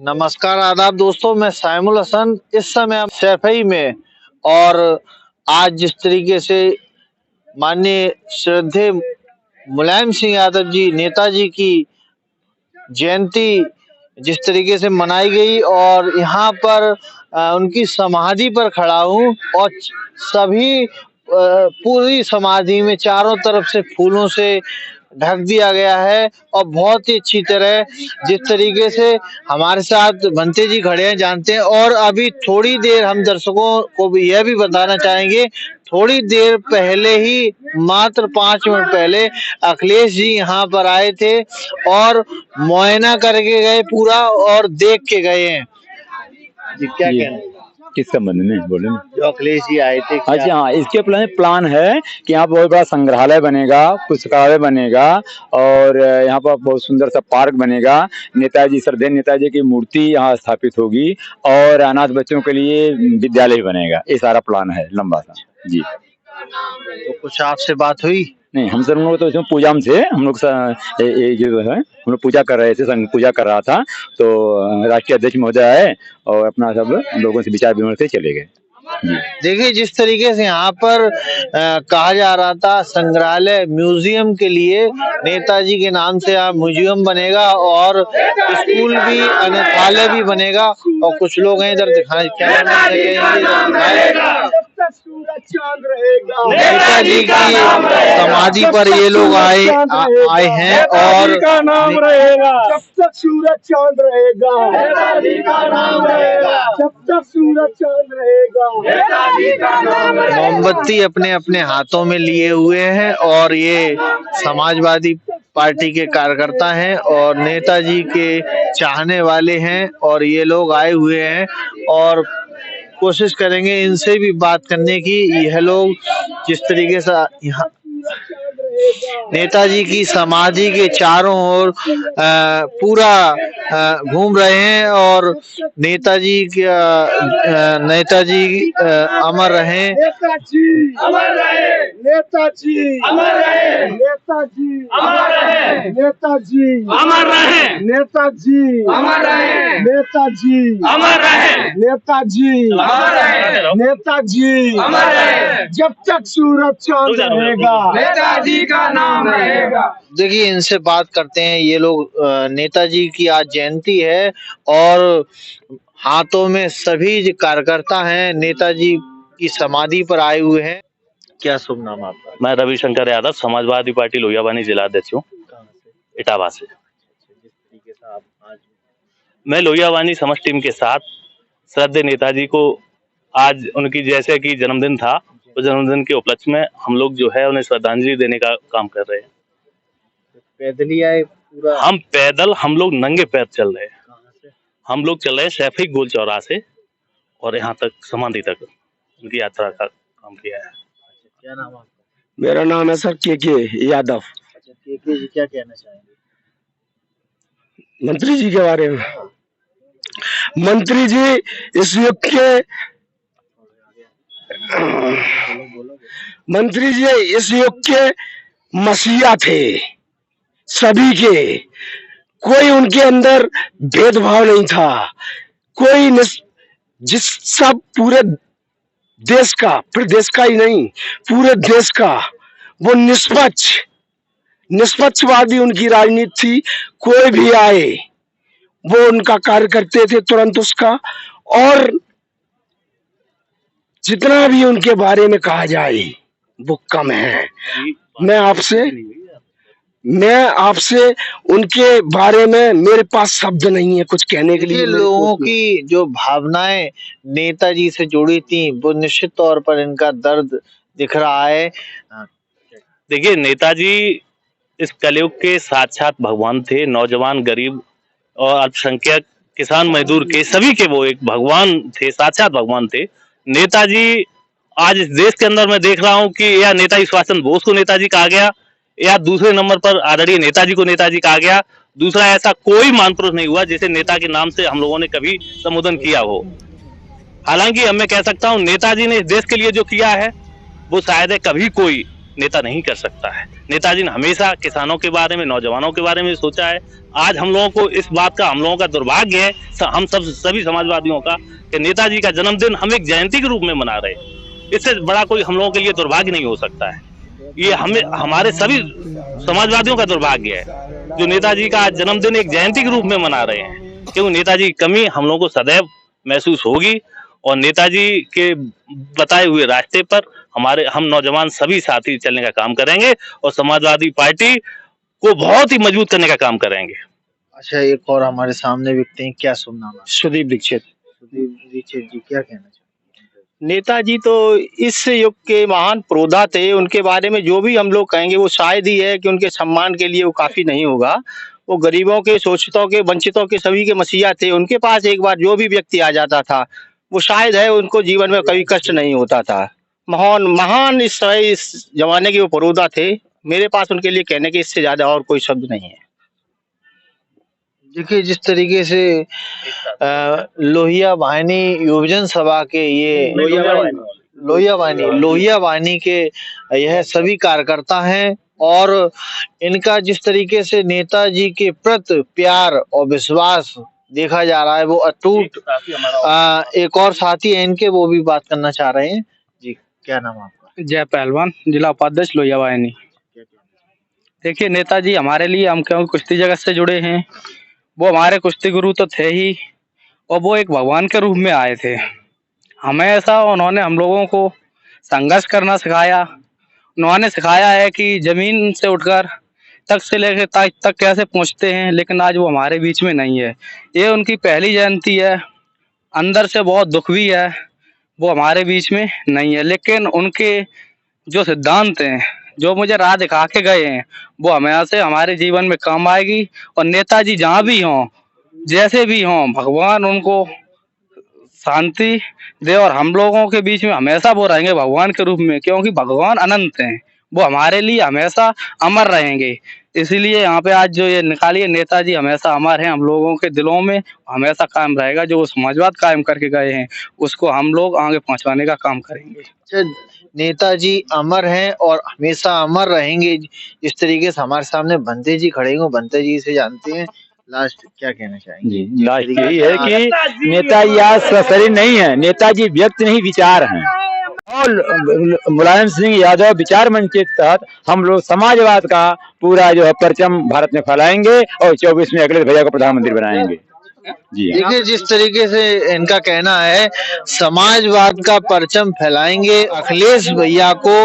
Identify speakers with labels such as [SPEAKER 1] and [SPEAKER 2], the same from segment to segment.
[SPEAKER 1] नमस्कार आदाब दोस्तों, मैं साइमुल हसन इस समय सैफई में। और आज जिस तरीके से माननीय श्रद्धेय मुलायम सिंह यादव जी नेताजी की जयंती जिस तरीके से मनाई गई और यहाँ पर उनकी समाधि पर खड़ा हूँ और सभी पूरी समाधि में चारों तरफ से फूलों से ढक दिया गया है और बहुत ही अच्छी तरह जिस तरीके से हमारे साथ बनते जी खड़े हैं जानते हैं। और अभी थोड़ी देर हम दर्शकों को भी यह भी बताना चाहेंगे, थोड़ी देर पहले ही मात्र 5 मिनट पहले अखिलेश जी यहाँ पर आए थे और मुआयना करके गए पूरा और देख के गए हैं जी। क्या कहना है
[SPEAKER 2] किस संबंध में बोले ना?
[SPEAKER 1] जो अखिलेश जी आए थे?
[SPEAKER 2] अच्छा हाँ, इसके प्लान है कि यहाँ बहुत बड़ा संग्रहालय बनेगा, पुस्तकालय बनेगा और यहाँ पर बहुत सुंदर सा पार्क बनेगा। नेताजी श्रद्धेय नेताजी की मूर्ति यहाँ स्थापित होगी और अनाथ बच्चों के लिए विद्यालय भी बनेगा। ये सारा प्लान है लंबा सा जी।
[SPEAKER 1] तो कुछ आपसे बात हुई?
[SPEAKER 2] नहीं, हम सब लोग तो इसमें पूजा में थे। हम लोग जो है हम लोग पूजा कर रहे थे, संघ पूजा कर रहा था तो राष्ट्रीय अध्यक्ष महोदय आए और अपना सब लोगों से विचार विमर्श से चले गए।
[SPEAKER 1] देखिए जिस तरीके से यहाँ पर कहा जा रहा था संग्रहालय म्यूजियम के लिए नेताजी के नाम से यहाँ म्यूजियम बनेगा और स्कूल भी अनाथालय भी बनेगा। और कुछ लोग हैं इधर दिखाएं नेताजी की समाधि पर ये लोग आए हैं और
[SPEAKER 3] नाम रहेगा जब तक सूरज चांद रहेगा, जब तक सूरज चांद रहेगा।
[SPEAKER 1] मोमबत्ती अपने अपने हाथों में लिए हुए हैं और ये समाजवादी पार्टी के कार्यकर्ता हैं और नेताजी के चाहने वाले हैं और ये लोग आए हुए हैं और कोशिश करेंगे इनसे भी बात करने की। यह लोग जिस तरीके से यहाँ नेताजी की समाधि के चारों ओर पूरा घूम रहे हैं और नेताजी अमर रहे,
[SPEAKER 3] नेताजी अमर रहे, नेताजी अमर रहे, नेताजी अमर रहे, नेताजी अमर रहे, नेताजी अमर रहे, नेताजी अमर रहे, नेताजी अमर रहे, नेताजी अमर रहे। जब तक सूरज चांद रहेगा नेताजी का नाम रहेगा।
[SPEAKER 1] देखिए इनसे बात करते हैं। ये लोग नेताजी की आज जयंती है और हाथों में सभी कार्यकर्ता हैं नेताजी की समाधि पर आए हुए हैं। क्या शुभ नाम आपका?
[SPEAKER 4] मैं रविशंकर यादव, समाजवादी पार्टी लोहियावानी जिला अध्यक्ष हूँ, इटावा से। मैं लोहियावानी समझ टीम के साथ श्रद्धेय नेताजी को आज उनकी जैसे कि जन्मदिन था, तो जन्मदिन के उपलक्ष्य में हम लोग जो है उन्हें श्रद्धांजलि देने का काम कर रहे हैं।
[SPEAKER 1] पैदल ही आए पूरा?
[SPEAKER 4] हम पैदल, हम लोग नंगे पैर चल रहे हैं। हम लोग चल रहे हैं सैफई गोल चौराहे से और यहाँ तक समाधि तक उनकी यात्रा का काम किया है।
[SPEAKER 1] क्या नाम आपका?
[SPEAKER 3] मेरा नाम है सर के यादव।
[SPEAKER 1] अच्छा के जी, क्या कहना चाहेंगे
[SPEAKER 3] मंत्री जी के बारे में? मंत्री जी इस युग के मंत्री जी इस युग के मसीहा थे सभी के। कोई उनके अंदर भेदभाव नहीं था। कोई जिस सब पूरे देश का, प्रदेश का ही नहीं पूरे देश का वो निष्पक्षवादी उनकी राजनीति थी। कोई भी आए वो उनका कार्य करते थे तुरंत उसका। और जितना भी उनके बारे में कहा जाए वो कम है। मैं आपसे उनके बारे में मेरे पास शब्द नहीं है कुछ कहने के लिए।
[SPEAKER 1] लोगों की जो भावनाएं नेताजी से जुड़ी थी वो निश्चित तौर पर इनका दर्द दिख रहा है।
[SPEAKER 4] देखिए नेताजी इस कलयुग के साक्षात भगवान थे। नौजवान, गरीब और अल्पसंख्यक, किसान, मजदूर के सभी के वो एक भगवान थे, साक्षात भगवान थे। नेताजी आज इस देश के अंदर मैं देख रहा हूँ कि या नेताजी सुभाष चंद्र बोस को नेताजी कहा गया या दूसरे नंबर पर आदरणीय नेताजी को नेताजी कहा गया। दूसरा ऐसा कोई महापुरुष नहीं हुआ जिसे नेता के नाम से हम लोगों ने कभी संबोधन किया हो। हालांकि अब मैं कह सकता हूँ नेताजी ने इस देश के लिए जो किया है वो शायद कभी कोई नेता नहीं कर सकता है। नेताजी ने हमेशा किसानों के बारे में, नौजवानों के बारे में सोचा है। आज हम लोगों को इस बात का, हम लोगों का दुर्भाग्य है, हम सब सभी समाजवादियों का, कि नेताजी का जन्मदिन हम एक जयंती के रूप में मना रहे हैं। इससे बड़ा कोई हम लोगों के लिए दुर्भाग्य नहीं हो सकता है। ये हमें, हमारे सभी समाजवादियों का दुर्भाग्य है जो नेताजी का जन्मदिन एक जयंती के रूप में मना रहे हैं, क्योंकि नेताजी की कमी हम लोगों को सदैव महसूस होगी। और नेताजी के बताए हुए रास्ते पर हम नौजवान सभी साथी चलने का काम करेंगे और समाजवादी पार्टी को बहुत ही मजबूत करने का काम करेंगे।
[SPEAKER 1] अच्छा, एक और हमारे सामने व्यक्ति हैं, क्या सुनना है?
[SPEAKER 3] सुदीप दीक्षित।
[SPEAKER 1] सुदीप दीक्षित जी, क्या कहना चाहिए?
[SPEAKER 3] नेताजी तो इस युग के महान पुरोधा थे। उनके बारे में जो भी हम लोग कहेंगे वो शायद ही है कि उनके सम्मान के लिए वो काफी नहीं होगा। वो गरीबों के, शोषितों के, वंचितों के सभी के मसीहा थे। उनके पास एक बार जो भी व्यक्ति आ जाता था वो शायद है उनको जीवन में कभी कष्ट नहीं होता था। महान महान इस जमाने के वो पुरोधा थे। मेरे पास उनके लिए कहने के इससे ज्यादा और कोई शब्द नहीं है।
[SPEAKER 1] देखिए, जिस तरीके से लोहिया वाहिनी युवजन सभा के ये लोहिया वाहिनी के यह सभी कार्यकर्ता हैं और इनका जिस तरीके से नेताजी के प्रति प्यार और विश्वास देखा जा रहा है वो अटूट। एक और साथी है इनके, वो भी बात करना चाह रहे हैं। जी, क्या नाम है आपका?
[SPEAKER 5] जय पहलवान, जिला उपाध्यक्ष लोहिया वाहिनी। देखिए, नेताजी हमारे लिए, हम क्यों कुश्ती जगत से जुड़े हैं, वो हमारे कुश्ती गुरु तो थे ही, और वो एक भगवान के रूप में आए थे। हमेशा उन्होंने हम लोगों को संघर्ष करना सिखाया। उन्होंने सिखाया है कि जमीन से उठकर तक से लेकर तक कैसे पहुंचते हैं, लेकिन आज वो हमारे बीच में नहीं है। ये उनकी पहली जयंती है, अंदर से बहुत दुख भी है, वो हमारे बीच में नहीं है। लेकिन उनके जो सिद्धांत हैं, जो मुझे राह दिखा के गए हैं, वो हमेशा हमारे जीवन में काम आएगी। और नेताजी जहाँ भी हों, जैसे भी हों, भगवान उनको शांति दे और हम लोगों के बीच में हमेशा वो रहेंगे भगवान के रूप में, क्योंकि भगवान अनंत हैं। वो हमारे लिए हमेशा अमर रहेंगे। इसीलिए यहाँ पे आज जो ये निकालिए, नेताजी हमेशा अमर हैं, हम लोगों के दिलों में हमेशा कायम रहेगा। जो वो समाजवाद कायम करके गए हैं उसको हम लोग आगे पहुंचाने का काम करेंगे।
[SPEAKER 1] नेताजी अमर हैं और हमेशा अमर रहेंगे। इस तरीके से हमारे सामने बंते जी खड़े हैं, बंते जी से जानते हैं लास्ट क्या कहना चाहेंगे?
[SPEAKER 2] जी, लास्ट यही है कि नेताजी आज शरीर नहीं है, नेताजी व्यक्ति नहीं, विचार हैं। और मुलायम सिंह यादव विचार मंच के तहत हम लोग समाजवाद का पूरा जो है परचम भारत में फैलाएंगे और 24 में अगले भैया को प्रधानमंत्री बनाएंगे। जी,
[SPEAKER 1] देखिए, जिस तरीके से इनका कहना है समाजवाद का परचम फैलाएंगे, अखिलेश भैया को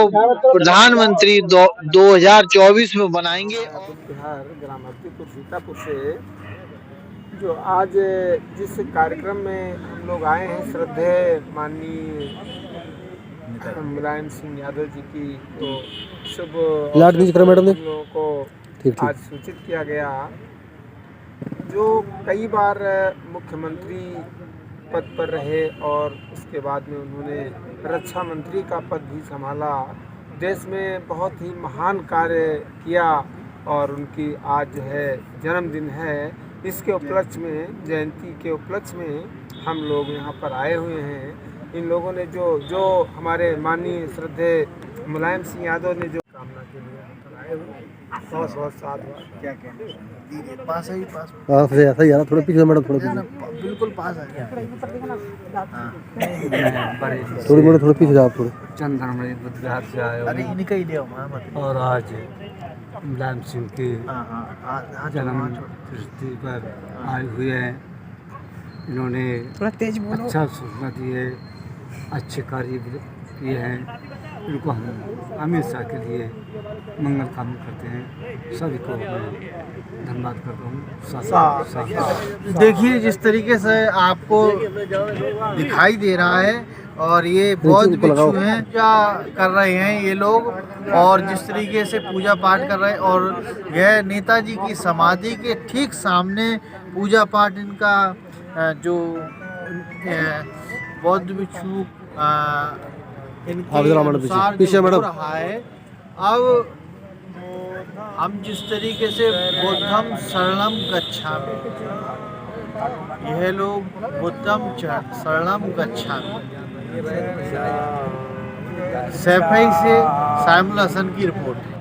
[SPEAKER 1] प्रधानमंत्री 2024 में बनाएंगे।
[SPEAKER 6] बिहार ग्राम हरदीपुर सीतापुर से जो आज जिस कार्यक्रम में हम लोग आए हैं, श्रद्धेय माननीय मुलायम सिंह यादव जी की तो शुभ हम लोगों को आज सूचित किया गया। जो कई बार मुख्यमंत्री पद पर रहे और उसके बाद में उन्होंने रक्षा मंत्री का पद भी संभाला, देश में बहुत ही महान कार्य किया और उनकी आज जो है जन्मदिन है। इसके उपलक्ष्य में, जयंती के उपलक्ष्य में हम लोग यहाँ पर आए हुए हैं। इन लोगों ने जो हमारे माननीय श्रद्धेय मुलायम सिंह यादव ने जो कामना के लिए यहाँ पर आए हुए हैं, बहुत बहुत साथ क्या कहना
[SPEAKER 7] पास है, पास ऐसा ही थोड़ा पीछे मैडम, थोड़ा पीछे,
[SPEAKER 6] बिल्कुल पास आ गया।
[SPEAKER 7] थोड़ी मैडम थोड़ा पीछे जाओ, थोड़े
[SPEAKER 6] चंद्रमणि बिहार से आए
[SPEAKER 7] अरे इनका ही लिया
[SPEAKER 6] और आज मुलायम सिंह की जन्म तिथि पर आए हुए हैं। इन्होंने थोड़ा तेज बोलो, अच्छा सूचना दी है, अच्छे कार्य किए हैं। इनको हम हमेशा के लिए मंगल कामना करते हैं। सभी को मैं धन्यवाद करता हूँ।
[SPEAKER 7] देखिए, जिस तरीके से आपको दिखाई दे रहा है और ये बौद्ध भिक्षु हैं, पूजा कर रहे हैं ये लोग, और जिस तरीके से पूजा पाठ कर रहे हैं और यह नेताजी की समाधि के ठीक सामने पूजा पाठ इनका जो बौद्ध भिक्षु इनके अनुसार जो हो रहा है। अब हम जिस तरीके से बुद्धम शरणम गच्छामि, यह लोग बुद्धम शरणम गच्छामि, सैफई से साइमुल हसन की रिपोर्ट।